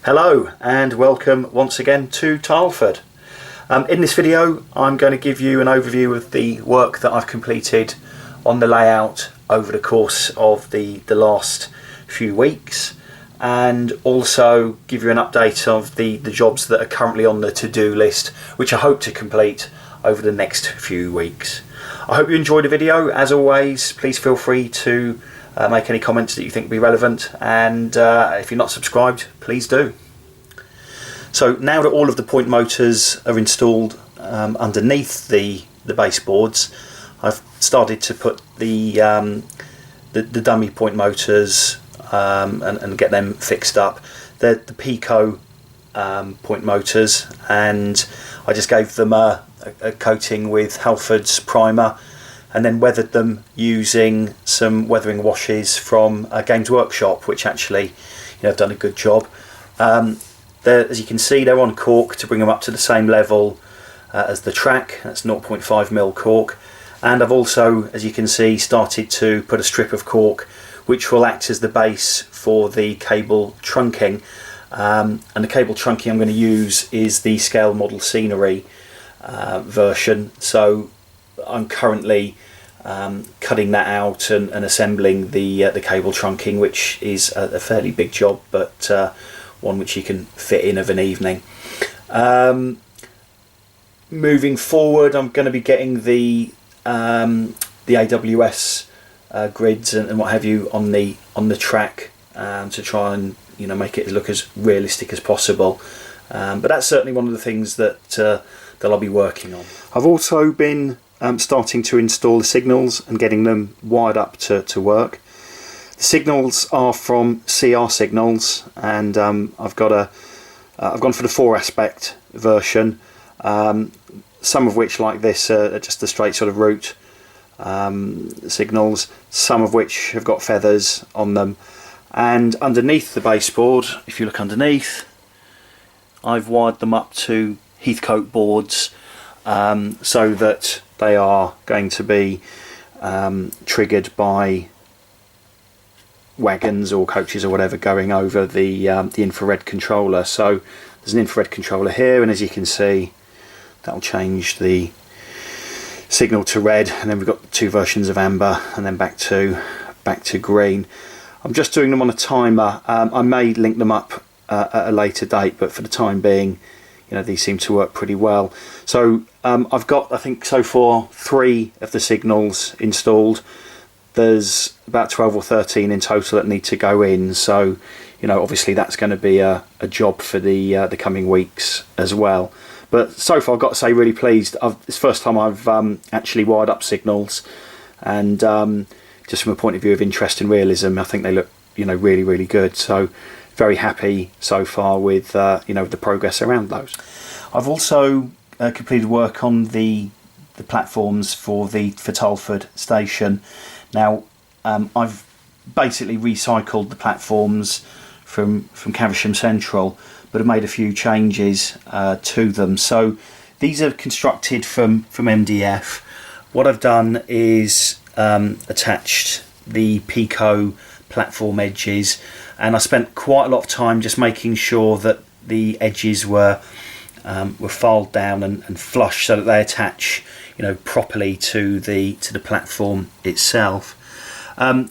Hello and welcome once again to Tileford. In this video I'm going to give you an overview of the work that I've completed on the layout over the course of the last few weeks, and also give you an update of the jobs that are currently on the to-do list, which I hope to complete over the next few weeks. I hope you enjoyed the video. As always, please feel free to make any comments that you think will be relevant, and if you're not subscribed, please do. So now that all of the point motors are installed underneath the baseboards, I've started to put the dummy point motors and get them fixed up. They're the Pico point motors, and I just gave them a coating with Halford's primer and then weathered them using some weathering washes from Games Workshop, which actually have done a good job. As you can see, they're on cork to bring them up to the same level as the track. That's 0.5mm cork, and I've also, as you can see, started to put a strip of cork which will act as the base for the cable trunking, and the cable trunking I'm going to use is the scale model scenery version. So I'm currently cutting that out and assembling the cable trunking, which is a fairly big job, but one which you can fit in of an evening. Moving forward, I'm going to be getting the AWS grids and what have you on the track to try and make it look as realistic as possible. But that's certainly one of the things that I'll be working on. I've also been starting to install the signals and getting them wired up to work. The signals are from CR Signals, and I've gone for the 4-aspect version. Some of which, like this, are just the straight sort of route signals. Some of which have got feathers on them. And underneath the baseboard, if you look underneath, I've wired them up to Heathcote boards so that they are going to be triggered by wagons or coaches or whatever going over the infrared controller. So there's an infrared controller here, and as you can see, that'll change the signal to red, and then we've got 2 versions of amber, and then back to green. I'm just doing them on a timer. I may link them up at a later date, but for the time being, these seem to work pretty well. So I've got, I think so far, 3 of the signals installed. There's about 12 or 13 in total that need to go in, so obviously that's going to be a job for the coming weeks as well. But so far, I've got to say, really pleased. It's the first time I've actually wired up signals, and just from a point of view of interest and realism, I think they look really, really good. So very happy so far with the progress around those. I've also completed work on the platforms for Tileford station. Now I've basically recycled the platforms from Caversham Central, but have made a few changes to them. So these are constructed from MDF. What I've done is attached the Pico platform edges, and I spent quite a lot of time just making sure that the edges were filed down and flush so that they attach properly to the platform itself. On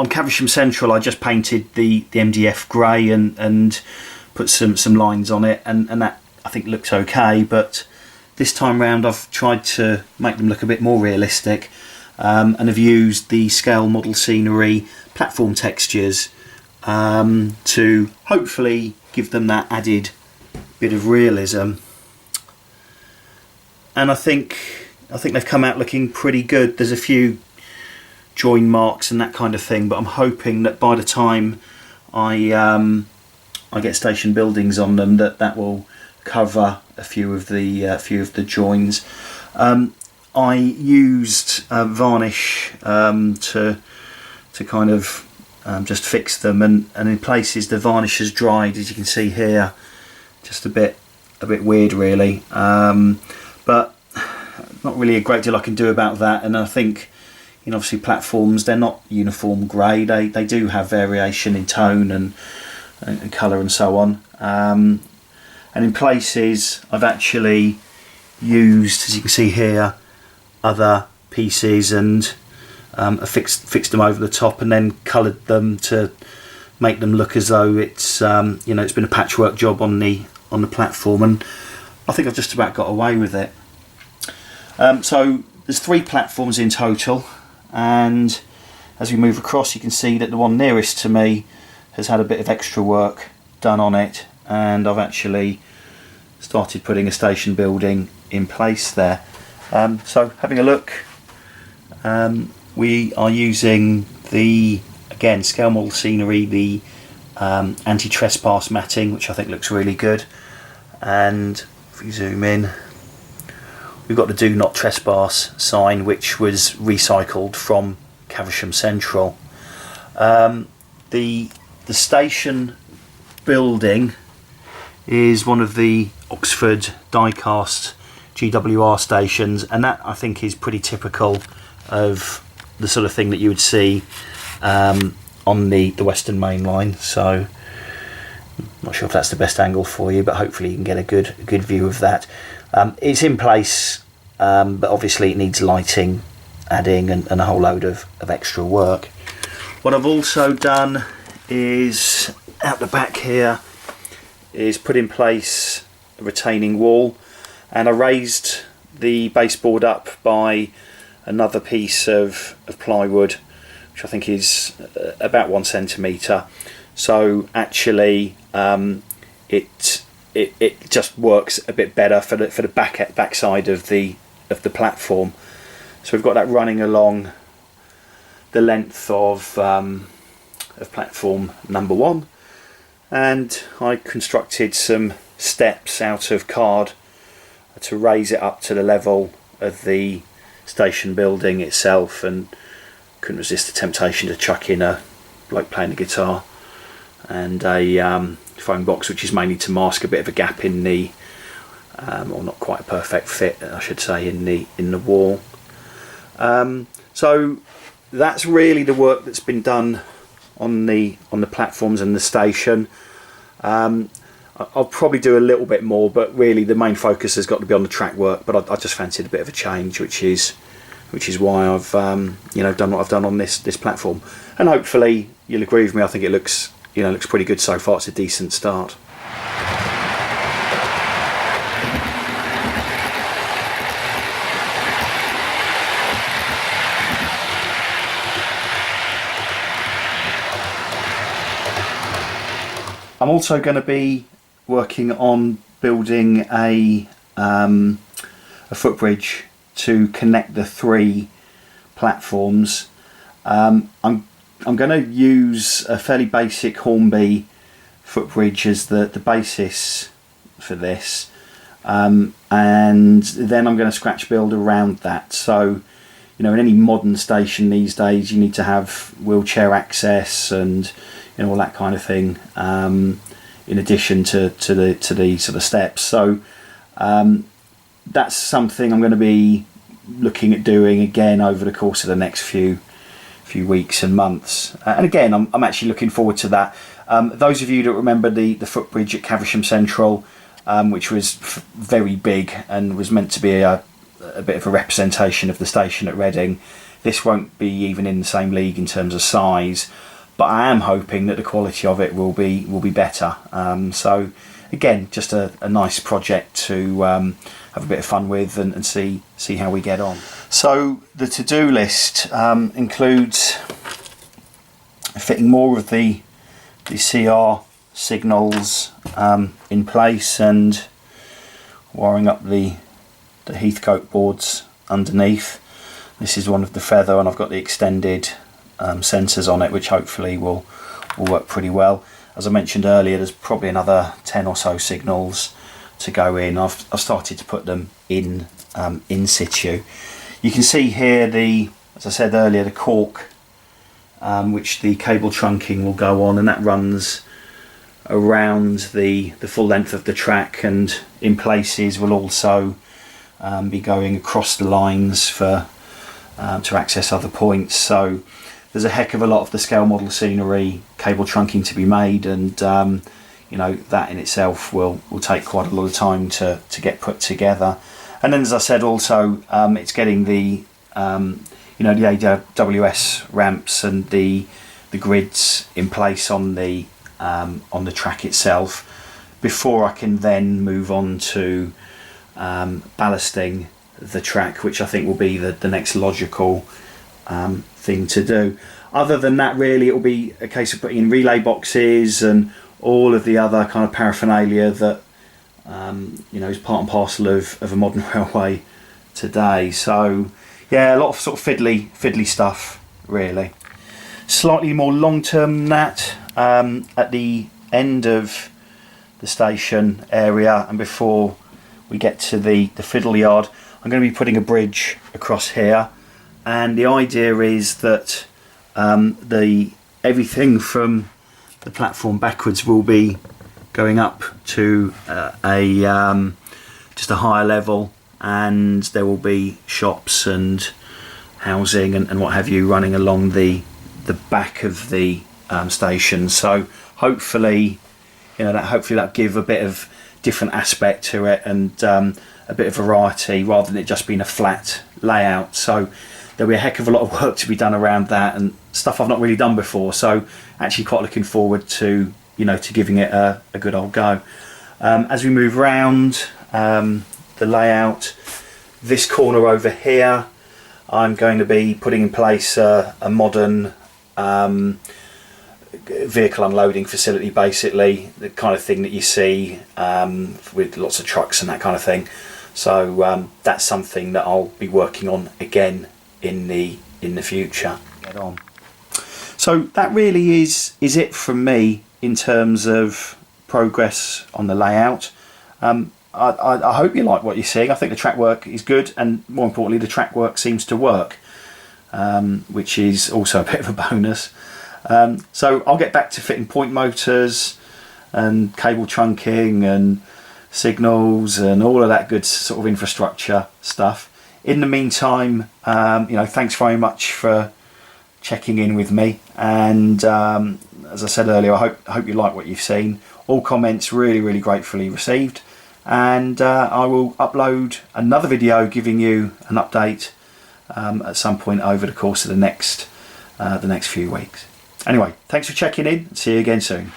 Caversham Central, I just painted the MDF grey and put some lines on it, and that I think looks okay. But this time round, I've tried to make them look a bit more realistic, and have used the scale model scenery platform textures to hopefully give them that added bit of realism. And I think they've come out looking pretty good. There's a few join marks and that kind of thing, but I'm hoping that by the time I get station buildings on them, that will cover a few of the joins. I used varnish to kind of just fix them, and in places the varnish has dried, as you can see here, just a bit weird really, but not really a great deal I can do about that. And I think obviously platforms, they're not uniform grey, they do have variation in tone and colour and so on. and in places I've actually used, as you can see here, other pieces and fixed them over the top and then coloured them to make them look as though it's you know, it's been a patchwork job on the platform, and I think I've just about got away with it. So there's 3 platforms in total, and as we move across you can see that the one nearest to me has had a bit of extra work done on it, and I've actually started putting a station building in place there. So having a look, we are using the, again, scale model scenery, the anti-trespass matting, which I think looks really good. And if we zoom in, we've got the do not trespass sign, which was recycled from Caversham Central. The station building is one of the Oxford die-cast GWR stations, and that I think is pretty typical of the sort of thing that you would see on the Western Main Line. So I'm not sure if that's the best angle for you, but hopefully you can get a good view of that. It's in place, but obviously it needs lighting, adding, and a whole load of extra work. What I've also done is, out the back here, is put in place a retaining wall, and I raised the baseboard up by another piece of plywood, which I think is about 1 centimetre. So actually it just works a bit better for the back side of the platform. So we've got that running along the length of platform number 1, and I constructed some steps out of card to raise it up to the level of the station building itself, and couldn't resist the temptation to chuck in a bloke playing the guitar and a phone box, which is mainly to mask a bit of a gap in the or not quite a perfect fit, I should say, in the wall. So that's really the work that's been done on the platforms and the station. I'll probably do a little bit more, but really the main focus has got to be on the track work. But I just fancied a bit of a change, which is why I've you know, done what I've done on this platform. And hopefully you'll agree with me. I think it looks pretty good so far. It's a decent start. I'm also going to be working on building a footbridge to connect the 3 platforms. I'm going to use a fairly basic Hornby footbridge as the basis for this, and then I'm going to scratch build around that. So, you know, in any modern station these days, you need to have wheelchair access and, you know, all that kind of thing, in addition to the sort of steps. So that's something I'm going to be looking at doing again over the course of the next few weeks and months. And again, I'm actually looking forward to that. Those of you that remember the footbridge at Caversham Central, which was very big and was meant to be a bit of a representation of the station at Reading, this won't be even in the same league in terms of size, but I am hoping that the quality of it will be better. So again, just a nice project to have a bit of fun with and see how we get on. So the to-do list includes fitting more of the CR signals in place and wiring up the Heathcote boards underneath. This is one of the feather, and I've got the extended sensors on it, which hopefully will work pretty well. As I mentioned earlier, there's probably another 10 or so signals to go in. I've started to put them in situ. You can see here as I said earlier, the cork which the cable trunking will go on, and that runs around the full length of the track, and in places will also be going across the lines for to access other points. So there's a heck of a lot of the scale model scenery cable trunking to be made, and you know, that in itself will take quite a lot of time to get put together. And then, as I said, also it's getting the you know, the AWS ramps and the grids in place on the track itself before I can then move on to ballasting the track, which I think will be the next logical thing to do. Other than that, really, it will be a case of putting in relay boxes and all of the other kind of paraphernalia that you know, is part and parcel of a modern railway today. So yeah, a lot of sort of fiddly stuff, really. Slightly more long-term than that, at the end of the station area and before we get to the fiddle yard, I'm going to be putting a bridge across here, and the idea is that everything from the platform backwards will be going up to just a higher level, and there will be shops and housing and what have you running along the back of the station. So hopefully, you know, that'll give a bit of different aspect to it, and a bit of variety rather than it just being a flat layout. So there'll be a heck of a lot of work to be done around that, and stuff I've not really done before. So actually quite looking forward to, you know, to giving it a good old go. As we move round the layout, this corner over here, I'm going to be putting in place a modern vehicle unloading facility, basically the kind of thing that you see with lots of trucks and that kind of thing. So that's something that I'll be working on again in the future. Get on. So that really is it from me in terms of progress on the layout. I hope you like what you're seeing. I think the track work is good, and more importantly, the track work seems to work, which is also a bit of a bonus. So I'll get back to fitting point motors and cable trunking and signals and all of that good sort of infrastructure stuff. In the meantime, you know, thanks very much for checking in with me, and as I said earlier, I hope you like what you've seen. All comments really gratefully received, and I will upload another video giving you an update at some point over the course of the next few weeks. Anyway, thanks for checking in. See you again soon.